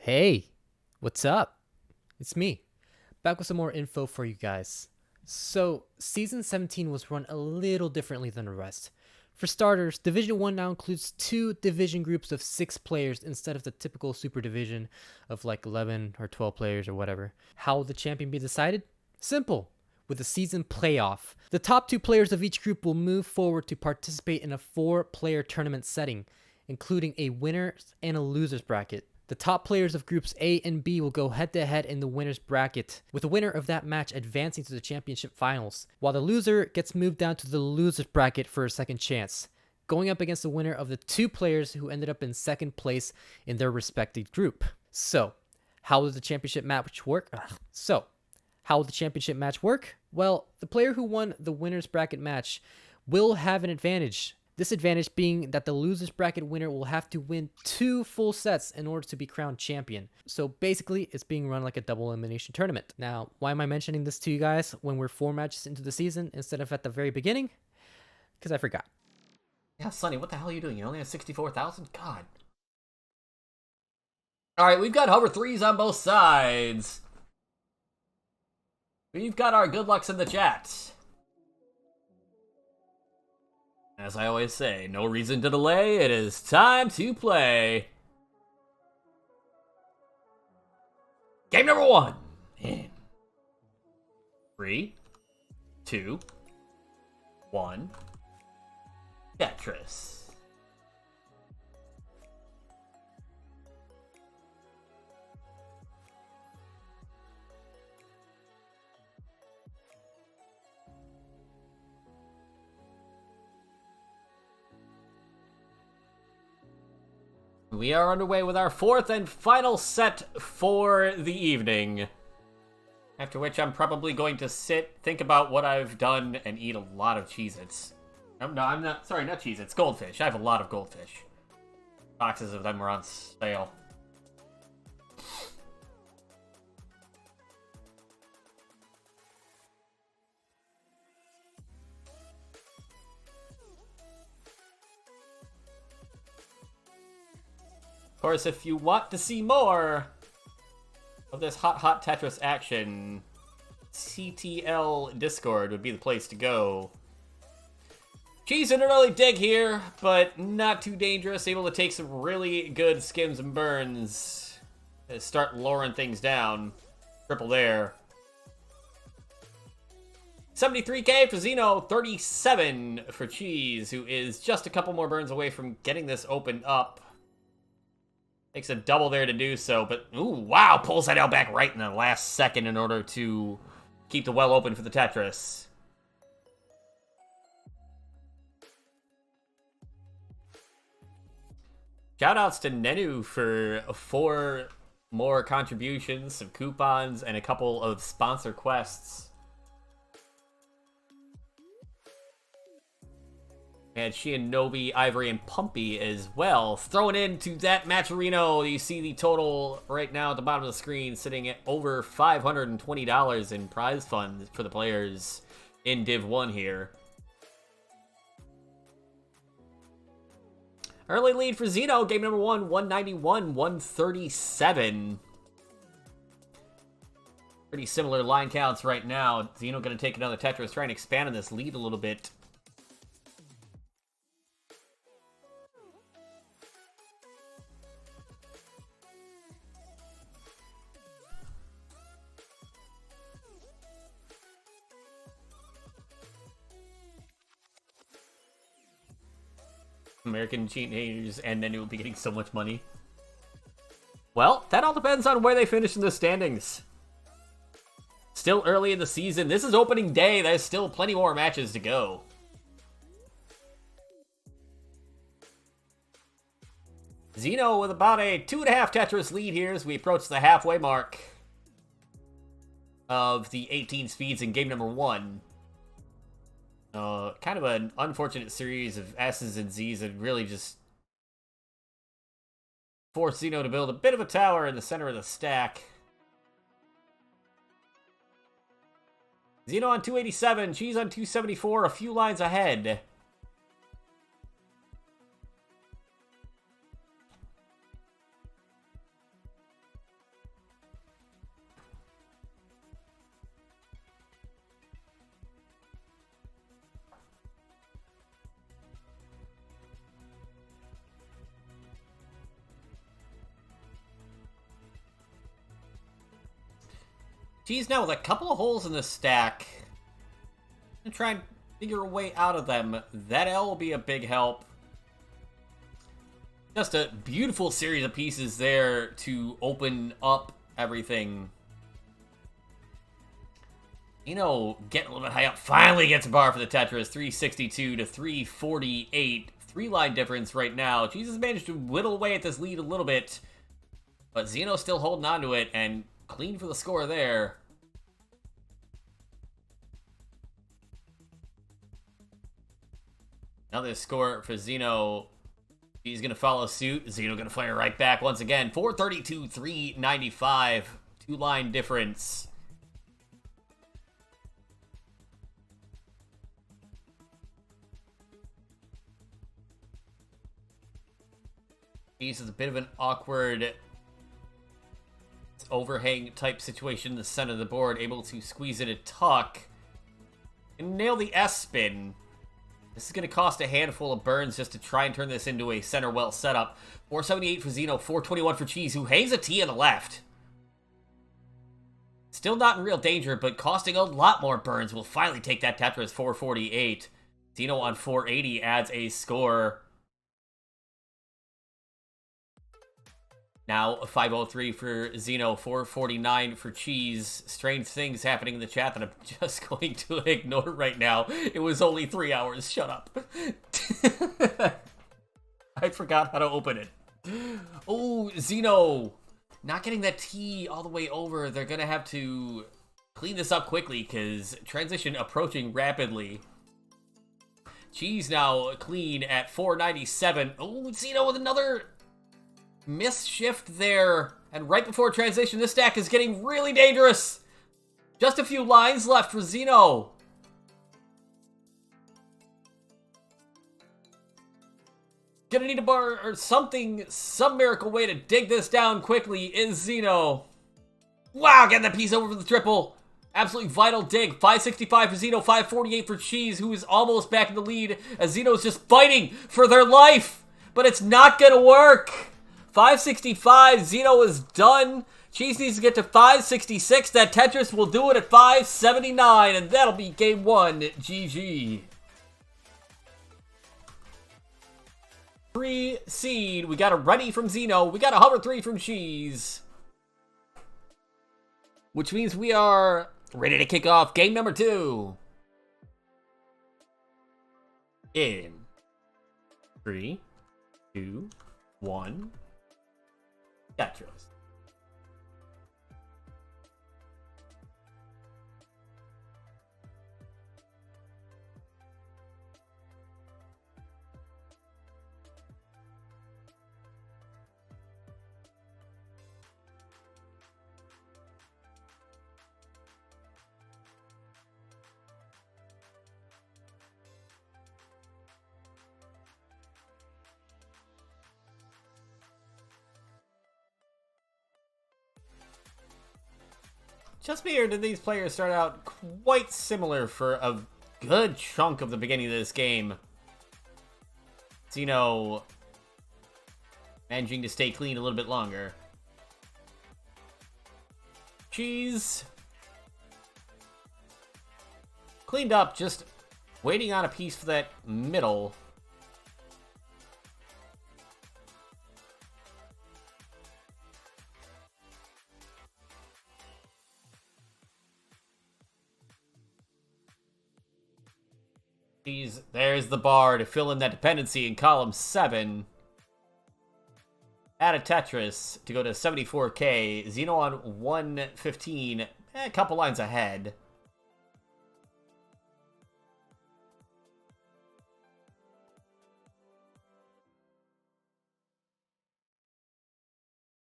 Hey, what's up? It's me, back with some more info for you guys. So, Season 17 was run a little differently than the rest. For starters, Division 1 now includes two division groups of 6 players instead of the typical Super Division of like 11 or 12 players or whatever. How will the champion be decided? Simple. With a season playoff. The top 2 players of each group will move forward to participate in a 4-player tournament setting, including a winners and a losers bracket. The top players of groups A and B will go head to head in the winner's bracket, with the winner of that match advancing to the championship finals, while the loser gets moved down to the loser's bracket for a second chance, going up against the winner of the 2 players who ended up in second place in their respective group. So, how will the championship match work? Well, the player who won the winner's bracket match will have an advantage. This advantage being that the loser's bracket winner will have to win 2 full sets in order to be crowned champion. So basically, it's being run like a double elimination tournament. Now, why am I mentioning this to you guys when we're 4 matches into the season instead of at the very beginning? Because I forgot. Yeah, Sonny, what the hell are you doing? You only have 64,000? God. Alright, we've got hover 3s on both sides. We've got our good lucks in the chat. As I always say, no reason to delay, it is time to play. Game number 1. In 3, 2, 1. Tetris. We are underway with our 4th and final set for the evening. After which I'm probably going to think about what I've done, and eat a lot of Cheez-Its. No, I'm not, sorry, not Cheez-Its, goldfish. I have a lot of goldfish. Boxes of them are on sale. Of course, if you want to see more of this hot Tetris action, CTL Discord would be the place to go. Cheez in an early dig here, but not too dangerous. Able to take some really good skims and burns. Start lowering things down. Triple there. 73k for Xeno, 37 for Cheez, who is just a couple more burns away from getting this opened up. Takes a double there to do so, but ooh, wow, pulls that out back right in the last second in order to keep the well open for the Tetris. Shoutouts to Nenu for 4 more contributions, some coupons, and a couple of sponsor quests. And she and Nobi, Ivory, and Pumpy as well. Throwing into that matcherino, you see the total right now at the bottom of the screen, sitting at over $520 in prize funds for the players in Div 1 here. Early lead for Xeno, game number 1, 191, 137. Pretty similar line counts right now. Xeno going to take another Tetris, trying to expand on this lead a little bit. American teenagers and then it will be getting so much money. Well, that all depends on where they finish in the standings. Still early in the season. This is opening day. There's still plenty more matches to go. Xeno with about a 2.5 Tetris lead here as we approach the halfway mark of the 18 speeds in game number 1. Kind of an unfortunate series of S's and Z's that really just forced Xeno to build a bit of a tower in the center of the stack. Xeno on 287, Cheez on 274, a few lines ahead. Cheez now with a couple of holes in the stack. And try and figure a way out of them. That L will be a big help. Just a beautiful series of pieces there to open up everything. Xeno getting a little bit high up. Finally gets a bar for the Tetris. 362 to 348. 3-line difference right now. Cheez has managed to whittle away at this lead a little bit. But Xeno's still holding on to it. And clean for the score there. Another score for Xeno. He's going to follow suit. Xeno going to fire right back once again. 432, 395. 2-line difference. Cheez is a bit of an awkward overhang type situation in the center of the board. Able to squeeze it a tuck. And nail the S-spin. This is going to cost a handful of burns just to try and turn this into a center well setup. 478 for Xeno, 421 for Cheez, who hangs a T on the left. Still not in real danger, but costing a lot more burns. Will finally take that Tetris. 448. Xeno on 480 adds a score. Now 503 for Xeno, 449 for Cheez. Strange things happening in the chat that I'm just going to ignore right now. It was only 3 hours. Shut up. I forgot how to open it. Oh, Xeno. Not getting that T all the way over. They're going to have to clean this up quickly because transition approaching rapidly. Cheez now clean at 497. Oh, Xeno with another misshift there. And right before transition, this stack is getting really dangerous. Just a few lines left for Xeno. Gonna need a bar or something, some miracle way to dig this down quickly is Xeno. Wow, getting that piece over for the triple. Absolutely vital dig. 565 for Xeno, 548 for Cheez, who is almost back in the lead as Xeno's just fighting for their life. But it's not gonna work. 565, Xeno is done. Cheez needs to get to 566. That Tetris will do it at 579, and that'll be game one. GG. Free seed. We got a ready from Xeno. We got a hover 3 from Cheez. Which means we are ready to kick off game number 2. In 3, 2, 1. Tetris. Just be here, did these players start out quite similar for a good chunk of the beginning of this game. Xeno managing to stay clean a little bit longer. Cheez cleaned up, just waiting on a piece for that middle. There's the bar to fill in that dependency in column 7. Add a Tetris to go to 74k. Xeno on 115. A couple lines ahead.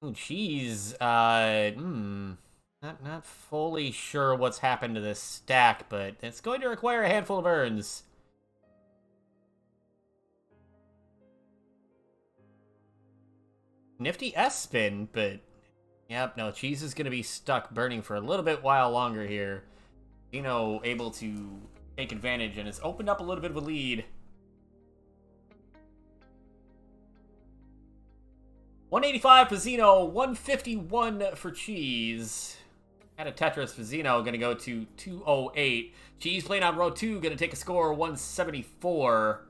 Ooh, Cheez. Not fully sure what's happened to this stack, but it's going to require a handful of urns. Nifty S-spin, but yep, no, Cheez is going to be stuck burning for a little bit while longer here. Xeno able to take advantage and has opened up a little bit of a lead. 185 for Xeno, 151 for Cheez. Had a Tetris for Xeno, going to go to 208. Cheez playing on row 2, going to take a score 174.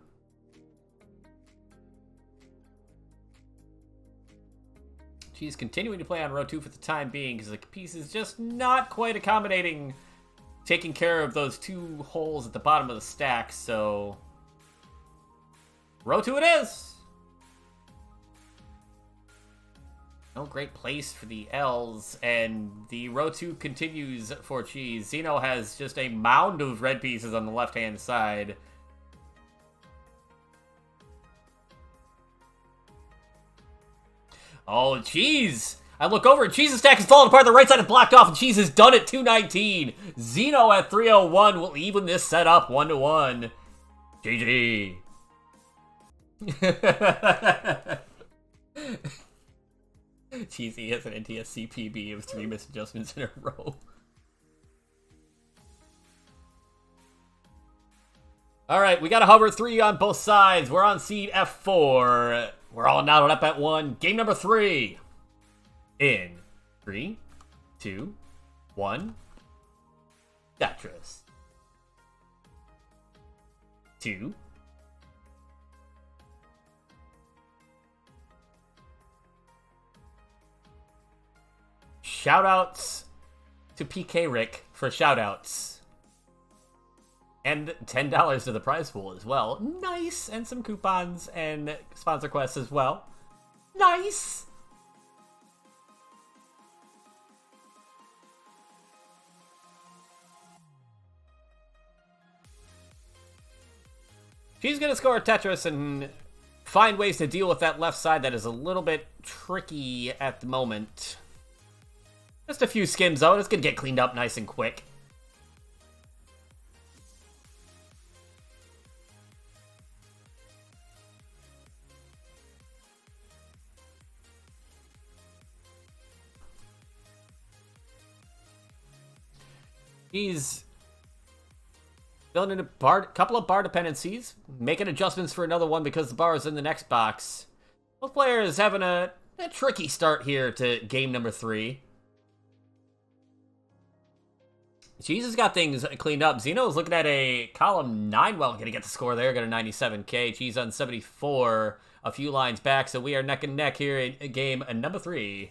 Cheez continuing to play on row 2 for the time being because the piece is just not quite accommodating taking care of those 2 holes at the bottom of the stack, so row 2 it is. No great place for the L's, and the row 2 continues for Cheez. Xeno has just a mound of red pieces on the left-hand side. Oh, Cheez! I look over and Cheez's stack is falling apart. The right side is blocked off, and Cheez is done at 219. Xeno at 301 will even this set up 1-1. GG. Cheezy has an NTSC PB of 3 misadjustments in a row. Alright, we got a hover 3 on both sides. We're on seed F4. We're all knotted up at 1. Game number 3. In 3, 2, 1. Tetris. 2. Shoutouts to Peekayric for shoutouts. And $10 to the prize pool as well. Nice! And some coupons and sponsor quests as well. Nice! She's gonna score a Tetris and find ways to deal with that left side that is a little bit tricky at the moment. Just a few skims though, and it's gonna get cleaned up nice and quick. He's filling in a couple of bar dependencies, making adjustments for another one because the bar is in the next box. Both players having a tricky start here to game number 3. Cheez has got things cleaned up. Xeno is looking at a column 9. Well, gonna get the score there. Got a 97k. Cheez on 74, a few lines back. So we are neck and neck here in game number 3.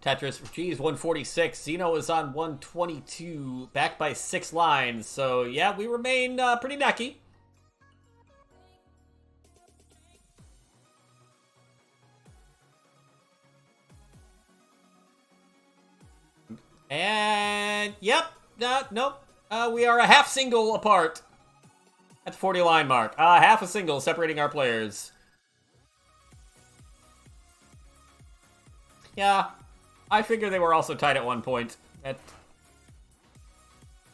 Tetris for Cheez, 146. Xeno is on 122, back by 6 lines. So, yeah, we remain pretty necky. And, yep, nope. We are a half single apart at the 40 line mark. Half a single separating our players. Yeah. I figure they were also tied at one point.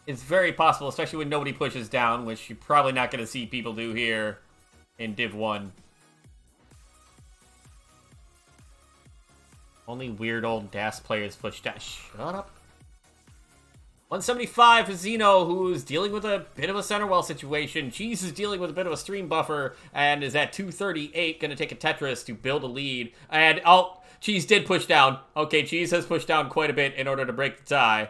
It's very possible, especially when nobody pushes down, which you're probably not going to see people do here in Div 1. Only weird old DAS players push down. Shut up. 175 for Xeno, who's dealing with a bit of a center well situation. Cheez is dealing with a bit of a stream buffer and is at 238, going to take a Tetris to build a lead. And, oh, Cheez did push down. Okay, Cheez has pushed down quite a bit in order to break the tie.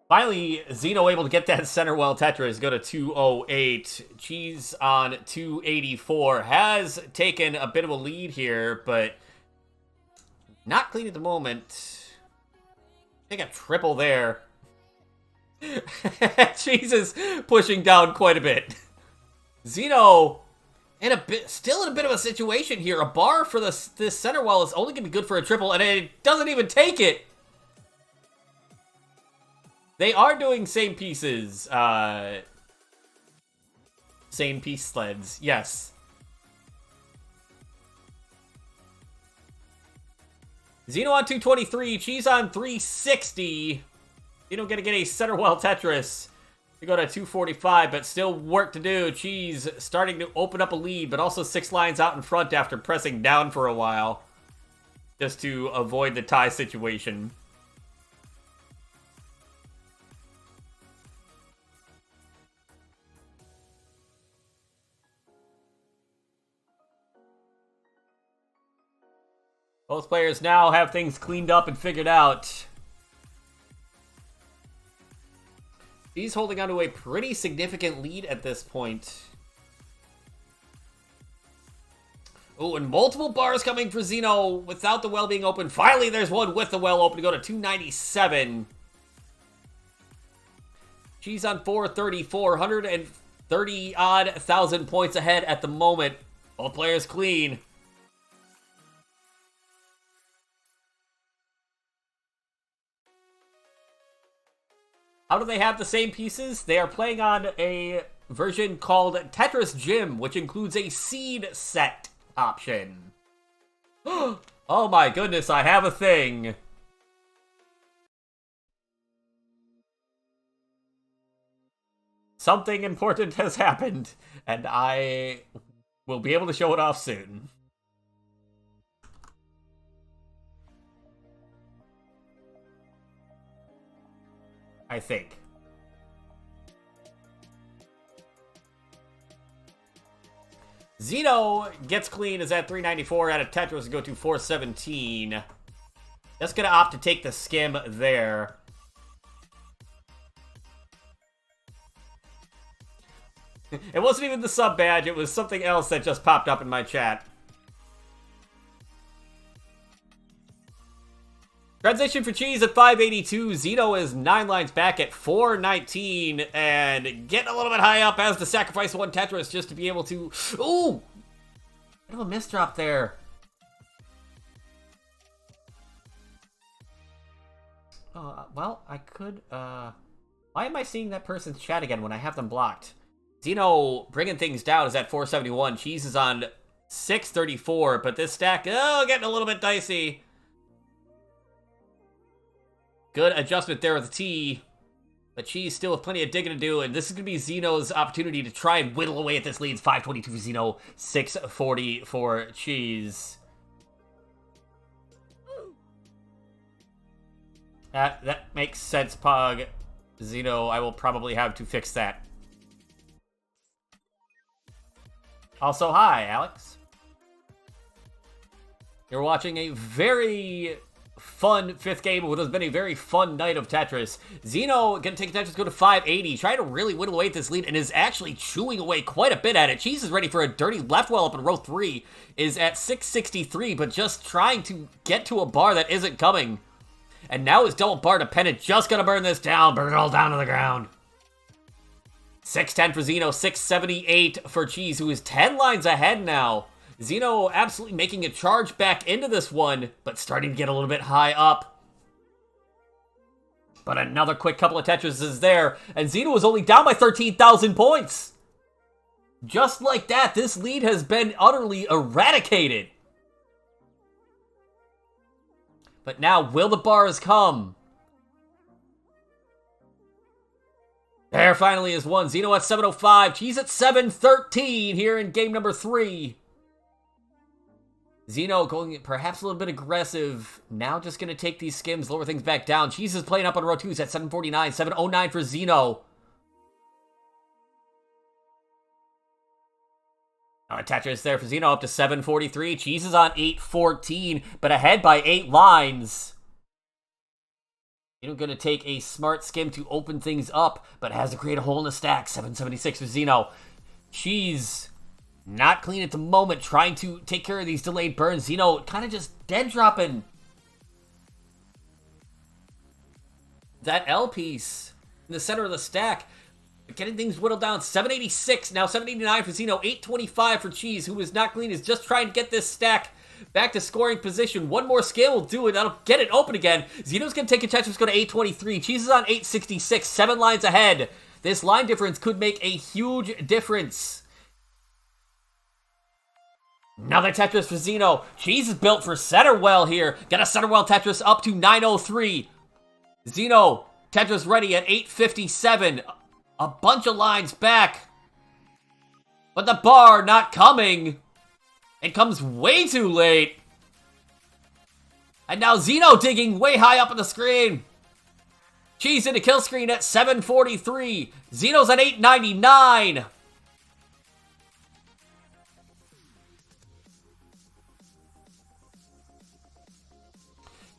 Finally, Xeno able to get that center well Tetris, go to 208. Cheez on 284. Has taken a bit of a lead here, but not clean at the moment. I think a triple there. Cheez is pushing down quite a bit. Xeno still in a bit of a situation here. A bar for this center well is only going to be good for a triple, and it doesn't even take it. They are doing same pieces. Same piece sleds. Yes. Xeno on 223. Cheez on 360. Xeno going to get a center well Tetris. We go to 245, but still work to do. Cheez starting to open up a lead, but also 6 lines out in front after pressing down for a while. Just to avoid the tie situation. Both players now have things cleaned up and figured out. He's holding on to a pretty significant lead at this point. Oh, and multiple bars coming for Xeno without the well being open. Finally, there's one with the well open to go to 297. Cheez on 430, 430 odd thousand points ahead at the moment. Both players clean. How do they have the same pieces? They are playing on a version called Tetris Gym, which includes a seed set option. Oh my goodness, I have a thing. Something important has happened, and I will be able to show it off soon. I think. Xeno gets clean, is at 394 out of Tetris, go to 417. Just gonna opt to take the skim there. It wasn't even the sub badge, it was something else that just popped up in my chat. Transition for Cheez at 582. Xeno is 9 lines back at 419. And getting a little bit high up as the sacrifice one Tetris just to be able to... Ooh! Bit of a misdrop there. Well, I could... Why am I seeing that person's chat again when I have them blocked? Xeno bringing things down is at 471. Cheez is on 634. But this stack... Oh, getting a little bit dicey. Good adjustment there with the T. But Cheez still with plenty of digging to do, and this is going to be Xeno's opportunity to try and whittle away at this lead. 522 for Xeno, 640 for Cheez. That makes sense, Pog. Xeno, I will probably have to fix that. Also, hi, Alex. You're watching a very... fun 5th game of what has been a very fun night of Tetris. Xeno gonna take Tetris, go to 580, trying to really whittle away at this lead, and is actually chewing away quite a bit at it. Cheez is ready for a dirty left well up in row 3, is at 663, but just trying to get to a bar that isn't coming. And now his double bar dependent, just gonna burn this down, burn it all down to the ground. 610 for Xeno, 678 for Cheez, who is 10 lines ahead now. Xeno absolutely making a charge back into this one, but starting to get a little bit high up. But another quick couple of Tetris is there, and Xeno is only down by 13,000 points. Just like that, this lead has been utterly eradicated. But now, will the bars come? There finally is one. Xeno at 705, Cheez at 713 here in game number 3. Xeno going perhaps a little bit aggressive. Now just going to take these skims, lower things back down. Cheez is playing up on row 2s at 749, 709 for Xeno. Tetris there for Xeno up to 743. Cheez is on 814, but ahead by 8 lines. Xeno going to take a smart skim to open things up, but has to create a hole in the stack. 776 for Xeno. Cheez... not clean at the moment, trying to take care of these delayed burns. Xeno kind of just dead dropping that L piece in the center of the stack. Getting things whittled down. 786, now 789 for Xeno, 825 for Cheez, who is not clean, is just trying to get this stack back to scoring position. One more scale will do it. That'll get it open again. Xeno's going to take a Tetris, go to 823. Cheez is on 866, 7 lines ahead. This line difference could make a huge difference. Another Tetris for Xeno. Cheez is built for center well here. Got a center well Tetris up to 903. Xeno, Tetris ready at 857. A bunch of lines back. But the bar not coming. It comes way too late. And now Xeno digging way high up on the screen. Cheez into kill screen at 743. Xeno's at 899.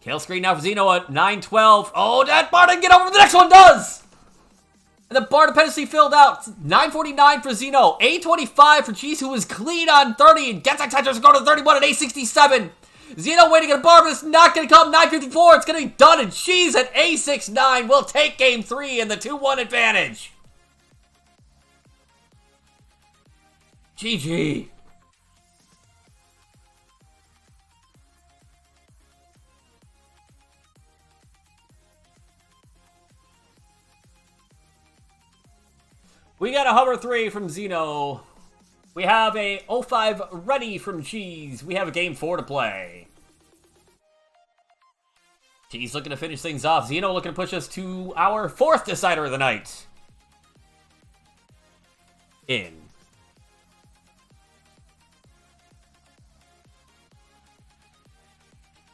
Kill screen now for Xeno at 912. Oh, that bar didn't get over. The next one does. And the bar dependency filled out. 949 for Xeno. 825 for Cheez, who was clean on 30. And gets that Tetris to go to 31 at 867. Xeno waiting at a bar, but it's not going to come. 954. It's going to be done. And Cheez at 869 will take game 3 and the 2-1 advantage. GG. We got a hover 3 from Xeno. We have a 05 ready from Cheez. We have a game 4 to play. Cheez looking to finish things off. Xeno looking to push us to our 4th decider of the night. In.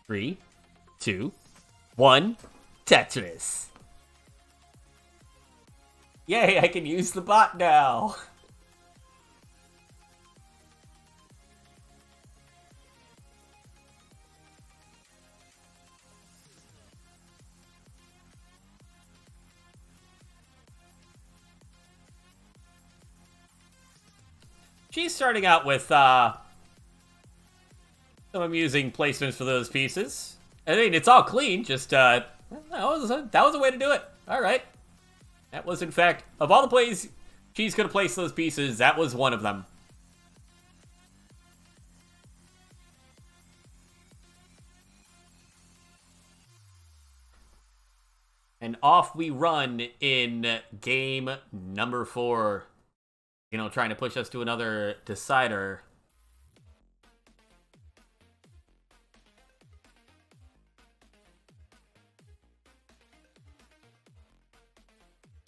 3, 2, 1, Tetris. Yay, I can use the bot now. She's starting out with some amusing placements for those pieces. I mean, it's all clean, just that was a way to do it. All right. That was, in fact, of all the plays Cheez could have placed those pieces, that was one of them. And off we run in game number 4. You know, trying to push us to another decider.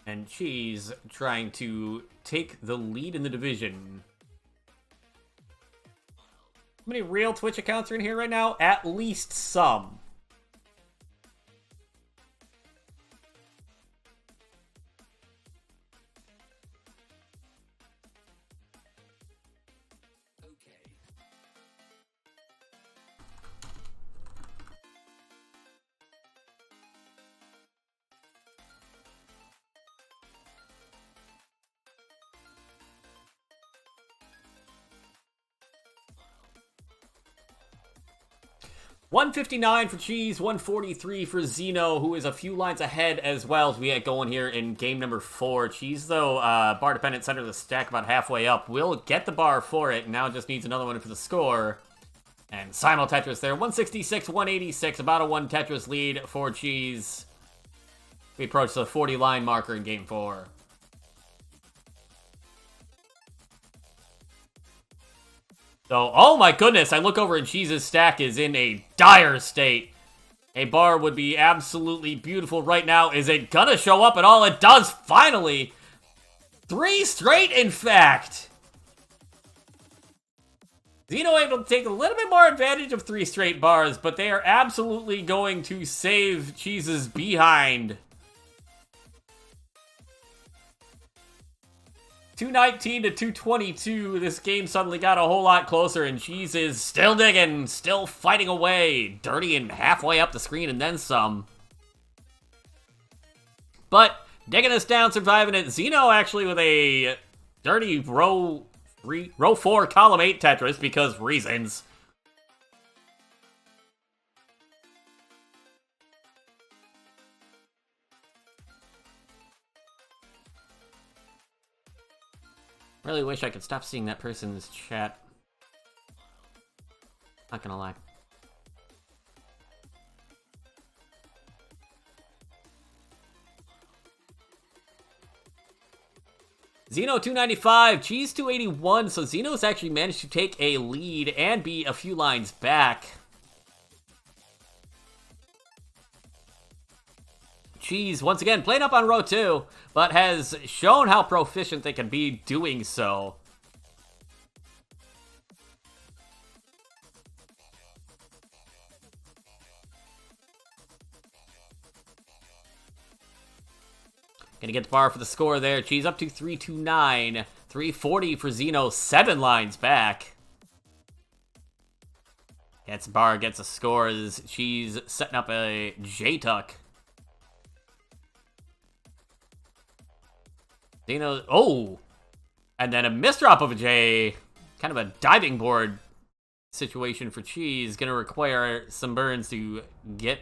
And Cheez trying to take the lead in the division. How many real Twitch accounts are in here right now? At least some. $159 for Cheez, $143 for Xeno, who is a few lines ahead as well as we get going here in game number 4. Cheez, though, bar dependent, center of the stack about halfway up, will get the bar for it. Now just needs another one for the score. And Simul Tetris there, 166, 186, about a 1 Tetris lead for Cheez. We approach the 40 line marker in game 4. So, oh my goodness, I look over and Cheez's stack is in a dire state. A bar would be absolutely beautiful right now. Is it gonna show up at all? It does, finally! 3 straight, in fact! Xeno able to take a little bit more advantage of 3 straight bars, but they are absolutely going to save Cheez's behind. 219 to 222, this game suddenly got a whole lot closer, and Cheez is still digging, still fighting away, dirty and halfway up the screen and then some. But digging us down, surviving it. Xeno actually with a dirty row 4, column 8 Tetris because reasons. Really wish I could stop seeing that person's chat. Not gonna lie. Xeno 295, Cheez 281, so Xeno's actually managed to take a lead and be a few lines back. Cheez, once again, playing up on row 2, but has shown how proficient they can be doing so. Gonna get the bar for the score there. Cheez up to 329. 340 for Xeno, 7 lines back. Gets bar, gets a score as Cheez setting up a J-Tuck. Xeno, oh! And then a misdrop of a J. Kind of a diving board situation for Cheez. Gonna require some burns to get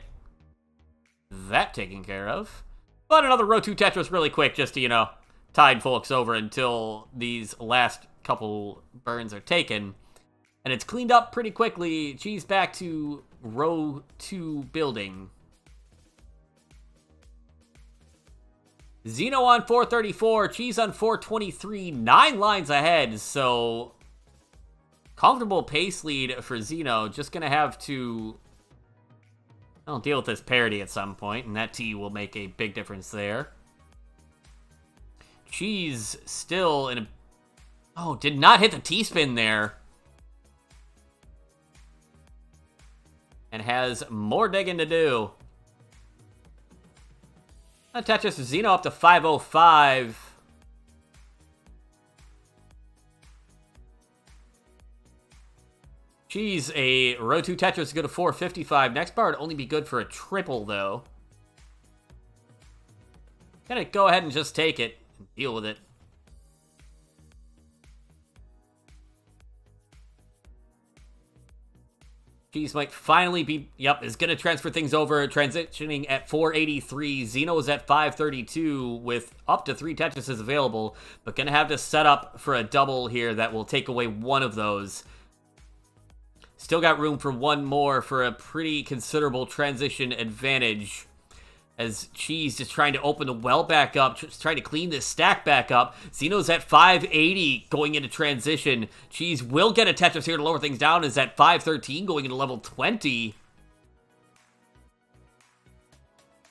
that taken care of. But another row 2 Tetris really quick just to, you know, tide folks over until these last couple burns are taken. And it's cleaned up pretty quickly. Cheez back to row 2 building. Xeno on 434, Cheez on 423, 9 lines ahead. So, comfortable pace lead for Xeno. Just going to have to deal with this parity at some point, and that T will make a big difference there. Cheez still in a... Oh, did not hit the T-spin there. And has more digging to do. Tetris Xeno up to 505. Cheez, a row 2 Tetris is good to 455. Next bar would only be good for a triple, though. Gonna go ahead and just take it and deal with it. Cheez might finally be... Yep, is gonna transfer things over. Transitioning at 483. Xeno is at 532 with up to 3 Tetrises available. But gonna have to set up for a double here that will take away one of those. Still got room for one more for a pretty considerable transition advantage. As Cheez just trying to open the well back up, just trying to clean this stack back up. Xeno's at 580 going into transition. Cheez will get a Tetris here to lower things down. Is at 513 going into level 20.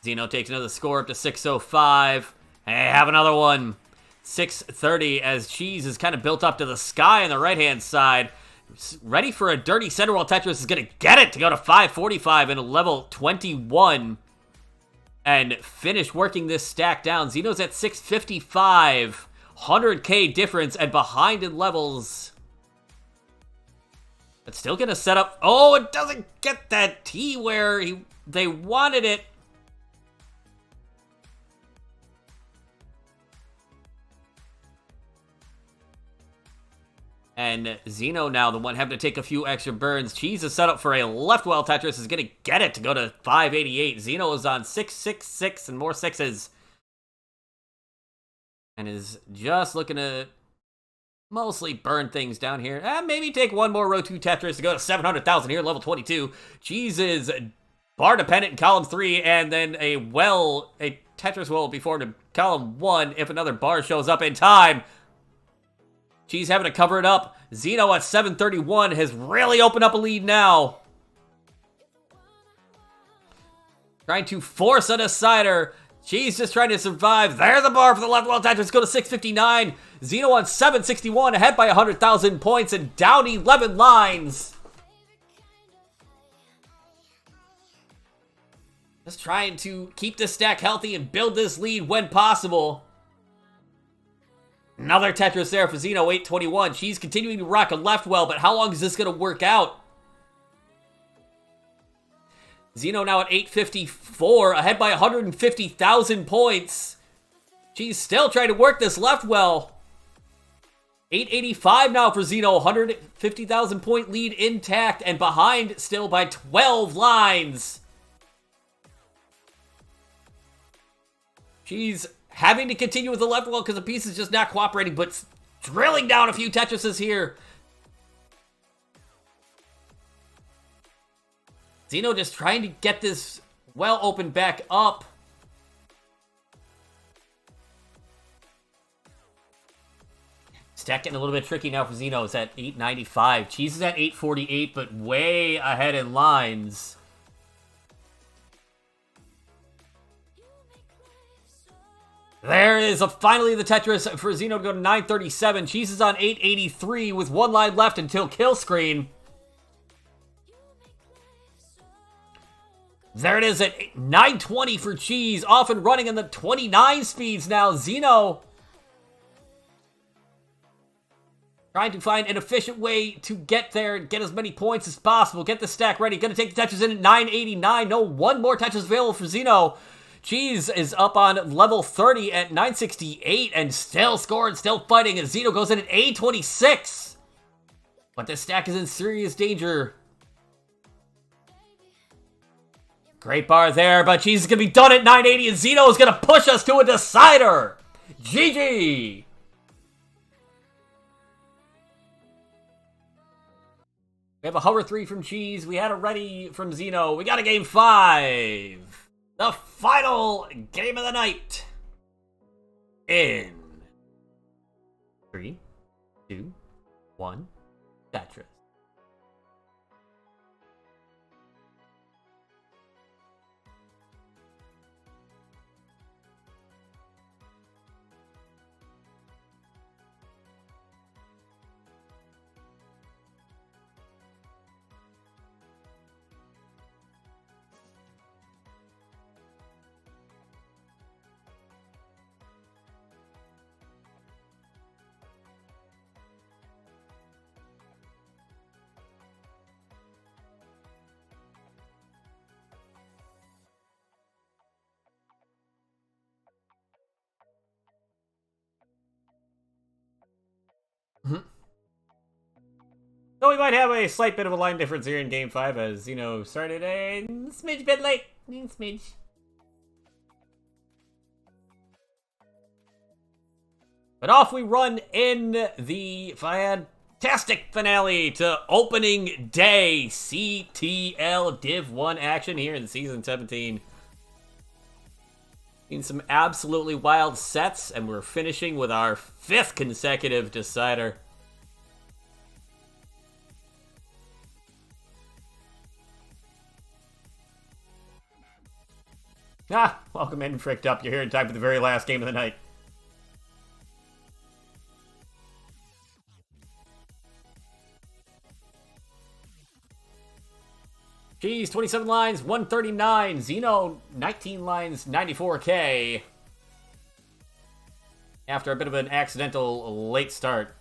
Xeno takes another score up to 605. Hey, have another one. 630 as Cheez is kind of built up to the sky on the right-hand side. Ready for a dirty center wall. Tetris is going to get it to go to 545 and a level 21 and finish working this stack down. Xeno's at 655, 100k difference and behind in levels. But still going to set up. Oh, it doesn't get that T where they wanted it. And Xeno now, the one having to take a few extra burns. Cheez is set up for a left well Tetris. Is going to get it to go to 588. Xeno is on 666 and more sixes. And is just looking to mostly burn things down here. Maybe take one more row 2 Tetris to go to 700,000 here, level 22. Cheez is bar dependent in column 3. And then a Tetris well before to column 1 if another bar shows up in time. Cheez having to cover it up. Xeno at 731 has really opened up a lead now. Trying to force a decider. Cheez just trying to survive. There's the bar for the left wall Tetris. Go to 659. Xeno on 761, ahead by 100,000 points and down 11 lines. Just trying to keep this stack healthy and build this lead when possible. Another Tetris there for Xeno, 821. Cheez continuing to rock a left well, but how long is this going to work out? Xeno now at 854, ahead by 150,000 points. Cheez still trying to work this left well. 885 now for Xeno, 150,000 point lead intact, and behind still by 12 lines. Cheez having to continue with the left well because the piece is just not cooperating, but drilling down a few Tetrises here. Xeno just trying to get this well opened back up. Stack getting a little bit tricky now for Xeno. It's at 895. Cheez is at 848, but way ahead in lines. There is finally the Tetris for Xeno to go to 937. Cheez is on 883 with 1 line left until kill screen. There it is at 920 for Cheez, off and running in the 29 speeds now. Xeno trying to find an efficient way to get there and get as many points as possible. Get the stack ready. Gonna take the Tetris in at 989. No, one more Tetris available for Xeno. Cheez is up on level 30 at 968 and still scoring, still fighting as Xeno goes in at 826. But this stack is in serious danger. Great bar there, but Cheez is going to be done at 980 and Xeno is going to push us to a decider. GG. We have a hover 3 from Cheez. We had a ready from Xeno. We got a game 5. The final game of the night. In 3, 2, 1, Tetris. So we might have a slight bit of a line difference here in Game 5 as, started a smidge bit late. Smidge. But off we run in the fantastic finale to opening day CTL Div 1 action here in Season 17. Seen some absolutely wild sets, and we're finishing with our 5th consecutive decider. Welcome in, Fricked Up. You're here in time for the very last game of the night. Cheez, 27 lines, 139. Xeno, 19 lines, 94k. After a bit of an accidental late start.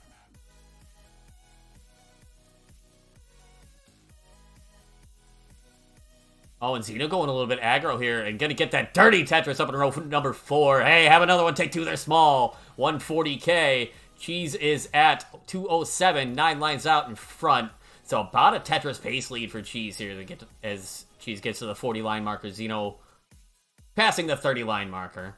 Oh, and Xeno going a little bit aggro here and gonna get that dirty Tetris up in row number 4. Hey, have another one, take 2, they're small. 140k. Cheez is at 207, 9 lines out in front. So about a Tetris pace lead for Cheez here as Cheez gets to the 40 line marker. Xeno passing the 30 line marker.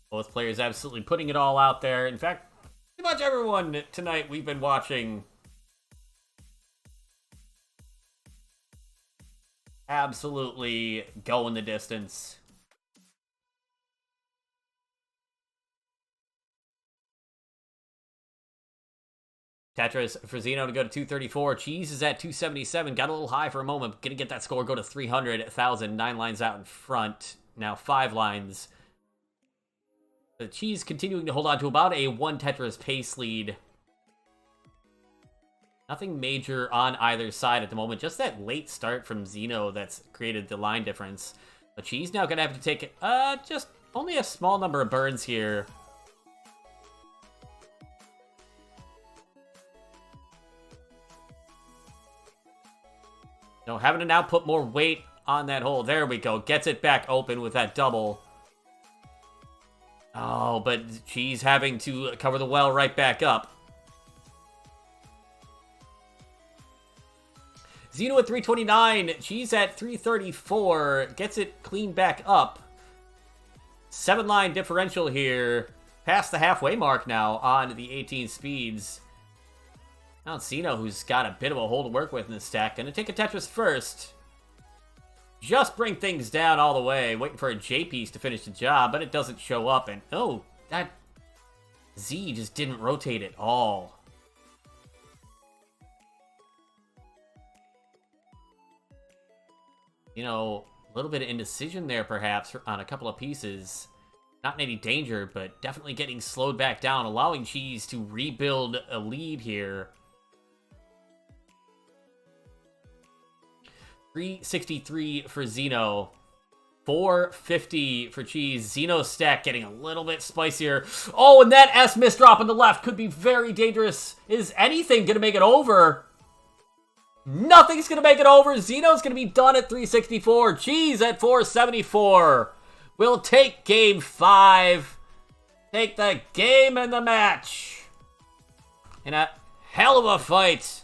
Both players absolutely putting it all out there. In fact, pretty much everyone tonight we've been watching absolutely going the distance. Tetris for Xeno to go to 234. Cheez is at 277. Got a little high for a moment. Gonna get that score, go to 300,000. 9 lines out in front. Now 5 lines. The Cheez continuing to hold on to about a 1 Tetris pace lead. Nothing major on either side at the moment. Just that late start from Xeno that's created the line difference. But Cheez now going to have to take just only a small number of burns here. No, having to now put more weight on that hole. There we go. Gets it back open with that double. Oh, but Cheez having to cover the well right back up. Xeno at 329. Cheez at 334. Gets it clean back up. 7 line differential here. Past the halfway mark now on the 18 speeds. Now Xeno, who's got a bit of a hole to work with in the stack. Gonna take a Tetris first. Just bring things down all the way. Waiting for a J piece to finish the job, but it doesn't show up. And oh, that Z just didn't rotate at all. You know, a little bit of indecision there, perhaps, on a couple of pieces. Not in any danger, but definitely getting slowed back down, allowing Cheez to rebuild a lead here. 363 for Xeno. 450 for Cheez. Xeno's stack getting a little bit spicier. Oh, and that S misdrop on the left could be very dangerous. Is anything going to make it over? Nothing's going to make it over. Xeno's going to be done at 364. Cheez at 474. We'll take game 5. Take the game and the match. In a hell of a fight.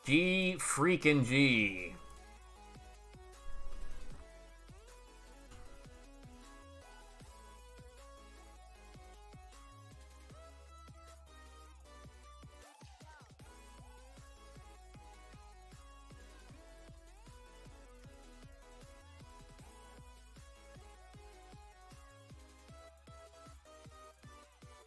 G freaking G.